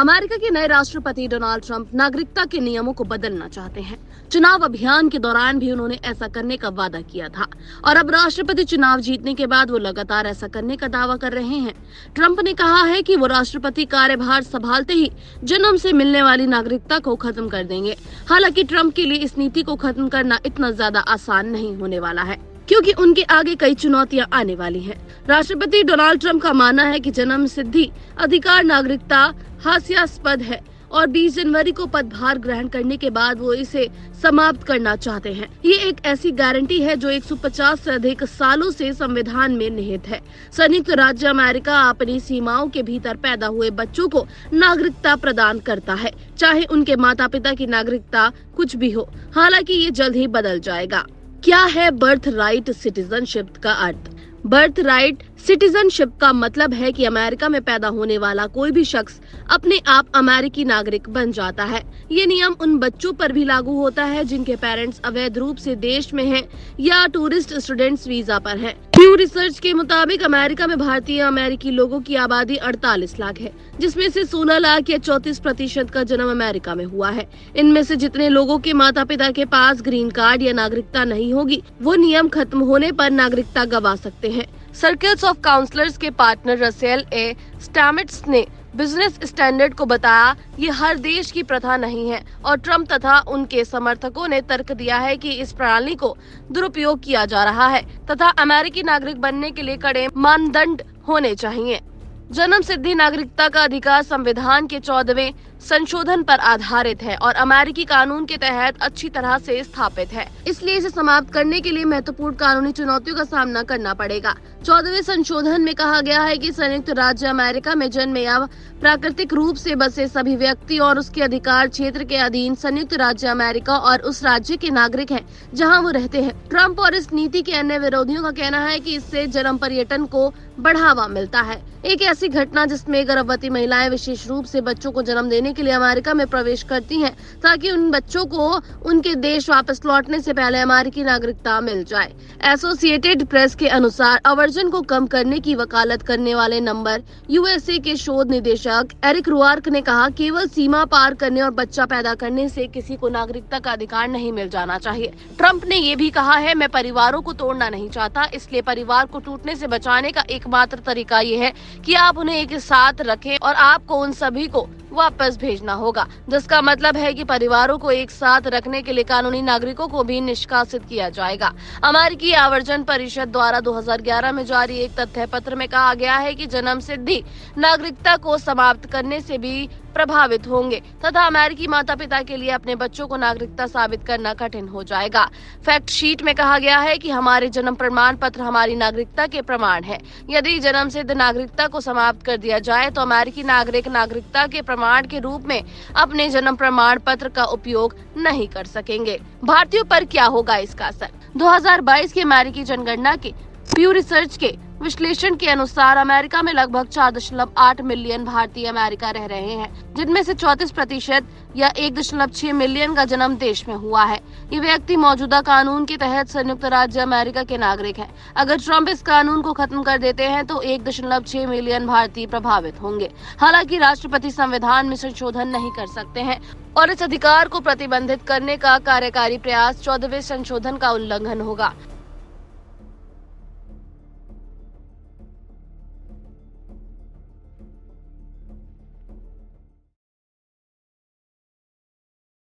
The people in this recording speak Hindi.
अमेरिका के नए राष्ट्रपति डोनाल्ड ट्रंप नागरिकता के नियमों को बदलना चाहते हैं। चुनाव अभियान के दौरान भी उन्होंने ऐसा करने का वादा किया था और अब राष्ट्रपति चुनाव जीतने के बाद वो लगातार ऐसा करने का दावा कर रहे हैं। ट्रंप ने कहा है कि वो राष्ट्रपति कार्यभार संभालते ही जन्म से मिलने वाली नागरिकता को खत्म कर देंगे। हालांकि ट्रंप के लिए इस नीति को खत्म करना इतना ज्यादा आसान नहीं होने वाला है, क्योंकि उनके आगे कई चुनौतियां आने वाली हैं। राष्ट्रपति डोनाल्ड ट्रंप का मानना है कि जन्म सिद्धि अधिकार नागरिकता हास्यास्पद है और 20 जनवरी को पदभार ग्रहण करने के बाद वो इसे समाप्त करना चाहते हैं। ये एक ऐसी गारंटी है जो 150 से अधिक सालों से संविधान में निहित है। संयुक्त राज्य अमेरिका अपनी सीमाओं के भीतर पैदा हुए बच्चों को नागरिकता प्रदान करता है, चाहे उनके माता पिता की नागरिकता कुछ भी हो। हालांकि ये जल्द ही बदल जाएगा। क्या है बर्थ राइट सिटीजनशिप का अर्थ? बर्थ राइट सिटीजनशिप का मतलब है कि अमेरिका में पैदा होने वाला कोई भी शख्स अपने आप अमेरिकी नागरिक बन जाता है। ये नियम उन बच्चों पर भी लागू होता है जिनके पेरेंट्स अवैध रूप से देश में हैं या टूरिस्ट स्टूडेंट्स वीजा पर हैं। प्यू रिसर्च के मुताबिक अमेरिका में भारतीय अमेरिकी लोगों की आबादी 48 लाख है, जिसमें से 16 लाख या 34% का जन्म अमेरिका में हुआ है। इनमें से जितने लोगों के माता पिता के पास ग्रीन कार्ड या नागरिकता नहीं होगी, वो नियम खत्म होने पर नागरिकता गंवा सकते हैं। सर्कल्स ऑफ काउंसलर्स के पार्टनर रसेल ए स्टैमिट्स ने बिजनेस स्टैंडर्ड को बताया, ये हर देश की प्रथा नहीं है और ट्रंप तथा उनके समर्थकों ने तर्क दिया है कि इस प्रणाली को दुरुपयोग किया जा रहा है तथा अमेरिकी नागरिक बनने के लिए कड़े मानदंड होने चाहिए। जन्म सिद्धि नागरिकता का अधिकार संविधान के 14वें संशोधन पर आधारित है और अमेरिकी कानून के तहत अच्छी तरह से स्थापित है। इसलिए इसे समाप्त करने के लिए महत्वपूर्ण कानूनी चुनौतियों का सामना करना पड़ेगा। 14वें संशोधन में कहा गया है कि संयुक्त राज्य अमेरिका में जन्म या प्राकृतिक रूप से बसे सभी व्यक्ति और उसके अधिकार क्षेत्र के अधीन संयुक्त राज्य अमेरिका और उस राज्य के नागरिक हैं जहां वो रहते हैं। ट्रंप और इस नीति के अन्य विरोधियों का कहना है कि इससे जन्म पर्यटन को बढ़ावा मिलता है। एक ऐसी घटना जिसमें गर्भवती महिलाएं विशेष रूप से बच्चों को जन्म देने के लिए अमेरिका में प्रवेश करती हैं, ताकि उन बच्चों को उनके देश वापस लौटने से पहले अमेरिकी नागरिकता मिल जाए। एसोसिएटेड प्रेस के अनुसार आवर्जन को कम करने की वकालत करने वाले नंबर यूएसए के शोध निदेशक एरिक रुआर्क ने कहा, केवल सीमा पार करने और बच्चा पैदा करने से किसी को नागरिकता का अधिकार नहीं मिल जाना चाहिए। ट्रंप ने ये भी कहा है, मैं परिवारों को तोड़ना नहीं चाहता, इसलिए परिवार को टूटने से बचाने का एकमात्र तरीका ये है कि आप उन्हें एक साथ रखें और आपको उन सभी को वापस भेजना होगा, जिसका मतलब है कि परिवारों को एक साथ रखने के लिए कानूनी नागरिकों को भी निष्कासित किया जाएगा। अमेरिकी आवर्जन परिषद द्वारा 2011 में जारी एक तथ्य पत्र में कहा गया है कि जन्म सिद्धि नागरिकता को समाप्त करने से भी प्रभावित होंगे तथा अमेरिकी माता पिता के लिए अपने बच्चों को नागरिकता साबित करना कठिन हो जाएगा। फैक्ट शीट में कहा गया है कि हमारे जन्म प्रमाण पत्र हमारी नागरिकता के प्रमाण है। यदि जन्म सिद्ध नागरिकता को समाप्त कर दिया जाए तो अमेरिकी नागरिक नागरिकता के प्रमाण के रूप में अपने जन्म प्रमाण पत्र का उपयोग नहीं कर सकेंगे। भारतीयों पर क्या होगा इसका असर? 2022 की अमेरिकी जनगणना के प्यू रिसर्च के विश्लेषण के अनुसार अमेरिका में लगभग 4.8 मिलियन भारतीय अमेरिका रह रहे हैं, जिनमें से 34% या 1.6 मिलियन का जन्म देश में हुआ है। ये व्यक्ति मौजूदा कानून के तहत संयुक्त राज्य अमेरिका के नागरिक हैं। अगर ट्रंप इस कानून को खत्म कर देते हैं तो 1.6 मिलियन भारतीय प्रभावित होंगे। हालांकि राष्ट्रपति संविधान में संशोधन नहीं कर सकते हैं और इस अधिकार को प्रतिबंधित करने का कार्यकारी प्रयास 14वें संशोधन का उल्लंघन होगा।